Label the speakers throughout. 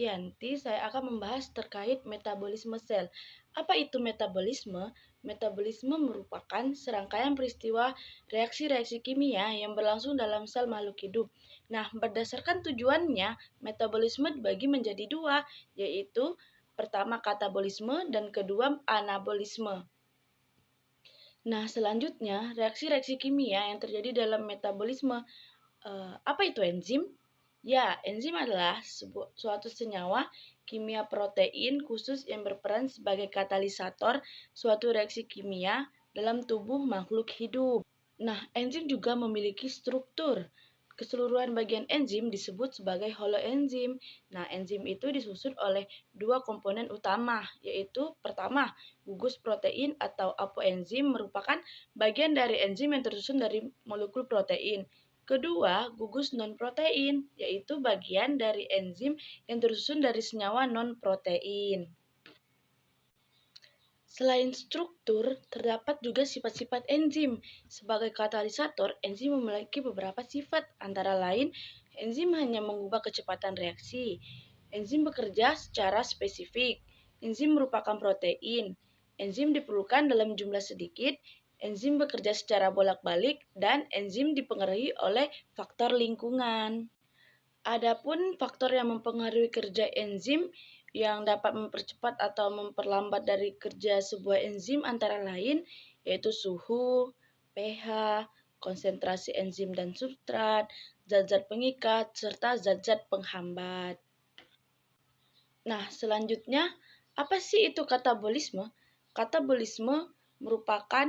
Speaker 1: Sukianti, saya akan membahas terkait metabolisme sel. Apa itu metabolisme? Metabolisme merupakan serangkaian peristiwa reaksi-reaksi kimia yang berlangsung dalam sel makhluk hidup. Nah, berdasarkan tujuannya, metabolisme dibagi menjadi dua, yaitu pertama katabolisme dan kedua anabolisme. Nah, selanjutnya, reaksi-reaksi kimia yang terjadi dalam metabolisme. Apa itu enzim? Ya, enzim adalah suatu senyawa kimia protein khusus yang berperan sebagai katalisator suatu reaksi kimia dalam tubuh makhluk hidup. Nah, enzim juga memiliki struktur. Keseluruhan bagian enzim disebut sebagai holoenzim. Nah, enzim itu disusun oleh dua komponen utama, yaitu pertama, gugus protein atau apoenzim merupakan bagian dari enzim yang tersusun dari molekul protein. Kedua, gugus non-protein, yaitu bagian dari enzim yang tersusun dari senyawa non-protein. Selain struktur, terdapat juga sifat-sifat enzim. Sebagai katalisator, enzim memiliki beberapa sifat, antara lain, enzim hanya mengubah kecepatan reaksi. Enzim bekerja secara spesifik. Enzim merupakan protein. Enzim diperlukan dalam jumlah sedikit. Enzim bekerja secara bolak-balik, dan enzim dipengaruhi oleh faktor lingkungan. Adapun faktor yang mempengaruhi kerja enzim yang dapat mempercepat atau memperlambat dari kerja sebuah enzim antara lain yaitu suhu, pH, konsentrasi enzim dan substrat, zat-zat pengikat, serta zat-zat penghambat. Nah, selanjutnya, apa sih itu katabolisme? Katabolisme merupakan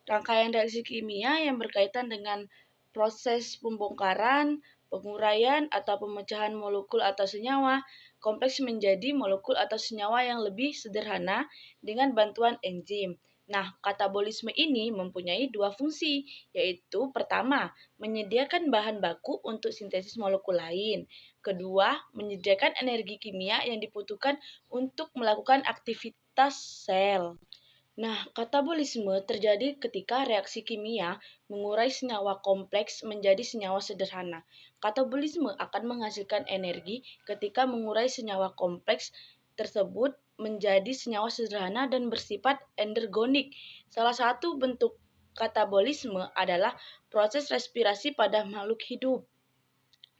Speaker 1: rangkaian reaksi kimia yang berkaitan dengan proses pembongkaran, penguraian, atau pemecahan molekul atau senyawa kompleks menjadi molekul atau senyawa yang lebih sederhana dengan bantuan enzim. Nah, katabolisme ini mempunyai dua fungsi, yaitu pertama, menyediakan bahan baku untuk sintesis molekul lain. Kedua, menyediakan energi kimia yang dibutuhkan untuk melakukan aktivitas sel. Nah, katabolisme terjadi ketika reaksi kimia mengurai senyawa kompleks menjadi senyawa sederhana. Katabolisme akan menghasilkan energi ketika mengurai senyawa kompleks tersebut menjadi senyawa sederhana dan bersifat endergonik. Salah satu bentuk katabolisme adalah proses respirasi pada makhluk hidup.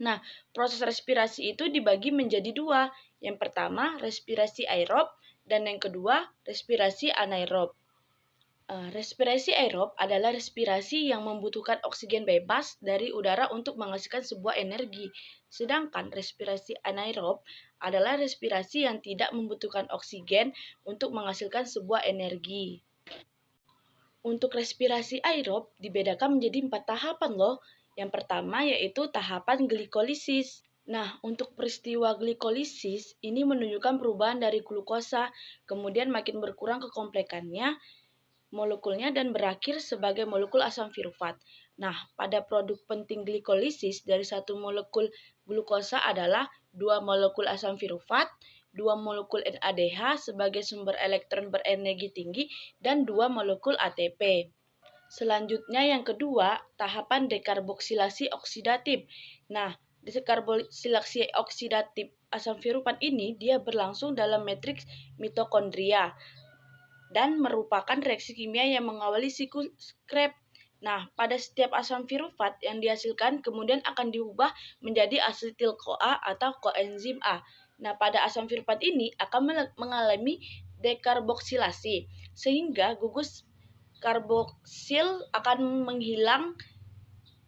Speaker 1: Nah, proses respirasi itu dibagi menjadi dua. Yang pertama, respirasi aerob, dan yang kedua, respirasi anaerob. Respirasi aerob adalah respirasi yang membutuhkan oksigen bebas dari udara untuk menghasilkan sebuah energi. Sedangkan respirasi anaerob adalah respirasi yang tidak membutuhkan oksigen untuk menghasilkan sebuah energi. Untuk respirasi aerob dibedakan menjadi 4 tahapan loh. Yang pertama yaitu tahapan glikolisis. Nah, untuk peristiwa glikolisis ini menunjukkan perubahan dari glukosa, kemudian makin berkurang kekomplekannya, molekulnya dan berakhir sebagai molekul asam pirufat. Nah, pada produk penting glikolisis dari satu molekul glukosa adalah 2 molekul asam pirufat, 2 molekul NADH sebagai sumber elektron berenergi tinggi, dan 2 molekul ATP. Selanjutnya yang kedua, tahapan dekarboksilasi oksidatif. Nah, dekarboksilasi oksidatif asam pirufat ini dia berlangsung dalam matriks mitokondria dan merupakan reaksi kimia yang mengawali siklus Krebs. Nah, pada setiap asam pirufat yang dihasilkan kemudian akan diubah menjadi asetil-CoA atau koenzim A. Nah, pada asam pirufat ini akan mengalami dekarboksilasi sehingga gugus karboksil akan menghilang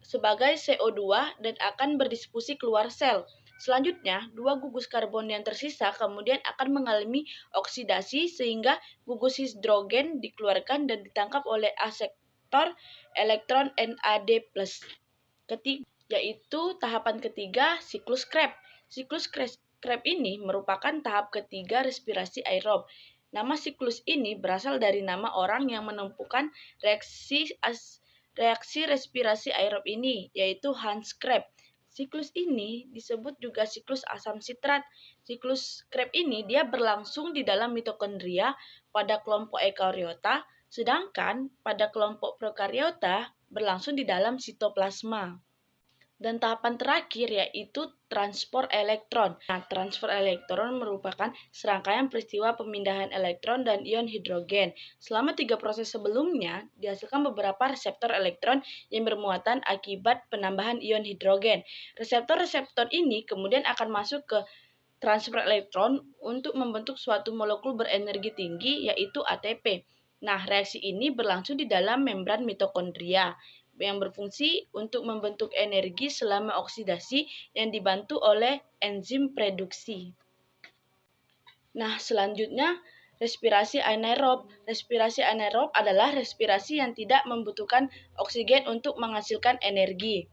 Speaker 1: sebagai CO2 dan akan berdiskusi keluar sel. Selanjutnya, 2 gugus karbon yang tersisa kemudian akan mengalami oksidasi sehingga gugus hidrogen dikeluarkan dan ditangkap oleh akseptor elektron NAD+. Yaitu tahapan ketiga siklus Krebs. Siklus Krebs ini merupakan tahap ketiga respirasi aerob. Nama siklus ini berasal dari nama orang yang menemukan reaksi respirasi aerob ini, yaitu Hans Krebs. Siklus ini disebut juga siklus asam sitrat. Siklus Krebs ini dia berlangsung di dalam mitokondria pada kelompok eukariota, sedangkan pada kelompok prokariota berlangsung di dalam sitoplasma. Dan tahapan terakhir yaitu transport elektron. Nah, transfer elektron merupakan serangkaian peristiwa pemindahan elektron dan ion hidrogen. Selama 3 proses sebelumnya, dihasilkan beberapa reseptor elektron yang bermuatan akibat penambahan ion hidrogen. Reseptor-reseptor ini kemudian akan masuk ke transfer elektron untuk membentuk suatu molekul berenergi tinggi, yaitu ATP. Nah, reaksi ini berlangsung di dalam membran mitokondria yang berfungsi untuk membentuk energi selama oksidasi yang dibantu oleh enzim produksi. Nah, selanjutnya respirasi anaerob. Respirasi anaerob adalah respirasi yang tidak membutuhkan oksigen untuk menghasilkan energi.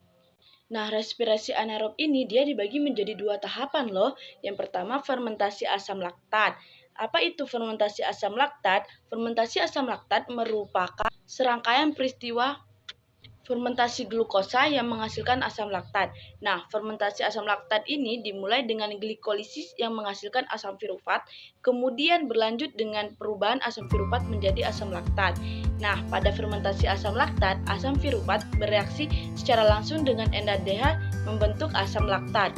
Speaker 1: Nah, respirasi anaerob ini dia dibagi menjadi 2 tahapan loh. Yang pertama, fermentasi asam laktat. Apa itu fermentasi asam laktat? Fermentasi asam laktat merupakan serangkaian peristiwa fermentasi glukosa yang menghasilkan asam laktat. Nah, fermentasi asam laktat ini dimulai dengan glikolisis yang menghasilkan asam pirufat, kemudian berlanjut dengan perubahan asam pirufat menjadi asam laktat. Nah, pada fermentasi asam laktat, asam pirufat bereaksi secara langsung dengan NADH membentuk asam laktat.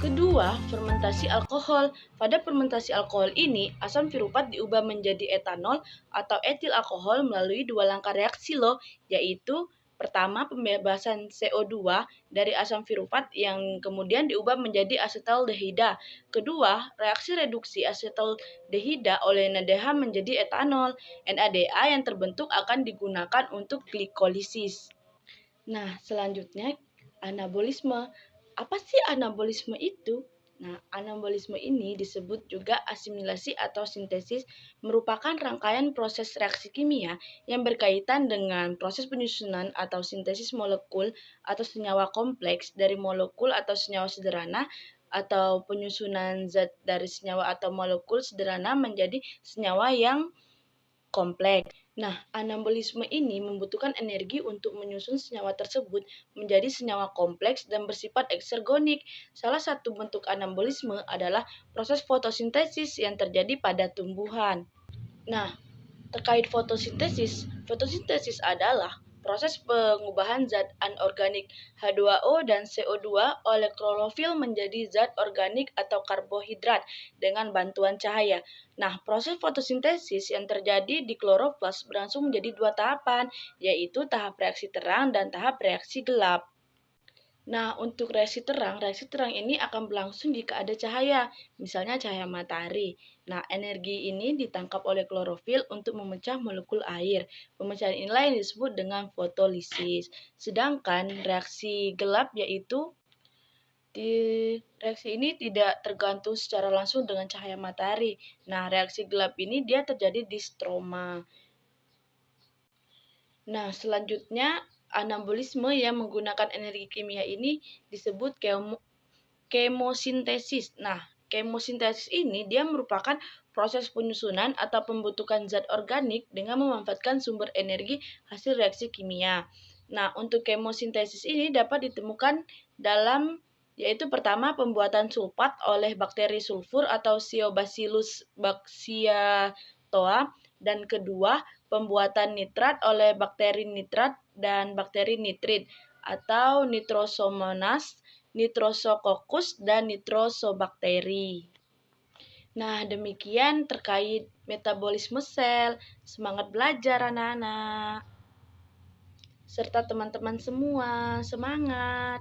Speaker 1: Kedua, fermentasi alkohol. Pada fermentasi alkohol ini, asam pirufat diubah menjadi etanol atau etil alkohol melalui 2 langkah reaksi loh, yaitu pertama, pembebasan CO2 dari asam pirufat yang kemudian diubah menjadi asetaldehida. Kedua, reaksi reduksi asetaldehida oleh NADH menjadi etanol. NADH yang terbentuk akan digunakan untuk glikolisis. Nah, selanjutnya anabolisme. Apa sih anabolisme itu? Nah, anabolisme ini disebut juga asimilasi atau sintesis, merupakan rangkaian proses reaksi kimia yang berkaitan dengan proses penyusunan atau sintesis molekul atau senyawa kompleks dari molekul atau senyawa sederhana, atau penyusunan zat dari senyawa atau molekul sederhana menjadi senyawa yang kompleks. Nah, anabolisme ini membutuhkan energi untuk menyusun senyawa tersebut menjadi senyawa kompleks dan bersifat eksergonik. Salah satu bentuk anabolisme adalah proses fotosintesis yang terjadi pada tumbuhan. Nah, terkait fotosintesis adalah proses pengubahan zat anorganik H2O dan CO2 oleh klorofil menjadi zat organik atau karbohidrat dengan bantuan cahaya. Nah, proses fotosintesis yang terjadi di kloroplas berlangsung menjadi 2 tahapan, yaitu tahap reaksi terang dan tahap reaksi gelap. Nah, untuk reaksi terang ini akan berlangsung jika ada cahaya, misalnya cahaya matahari. Nah, energi ini ditangkap oleh klorofil untuk memecah molekul air. Pemecahan inilah yang disebut dengan fotolisis. Sedangkan reaksi gelap yaitu reaksi ini tidak tergantung secara langsung dengan cahaya matahari. Nah, reaksi gelap ini dia terjadi di stroma. Nah, selanjutnya anabolisme yang menggunakan energi kimia ini disebut kemosintesis. Nah, kemosintesis ini dia merupakan proses penyusunan atau pembentukan zat organik dengan memanfaatkan sumber energi hasil reaksi kimia. Nah, untuk kemosintesis ini dapat ditemukan dalam yaitu pertama pembuatan sulfat oleh bakteri sulfur atau Siobacillus bacciatoa, dan kedua pembuatan nitrat oleh bakteri nitrat dan bakteri nitrit atau Nitrosomonas, Nitrosococcus, dan Nitrosobakteri. Nah, demikian terkait metabolisme sel. Semangat belajar anak-anak. Serta teman-teman semua, semangat!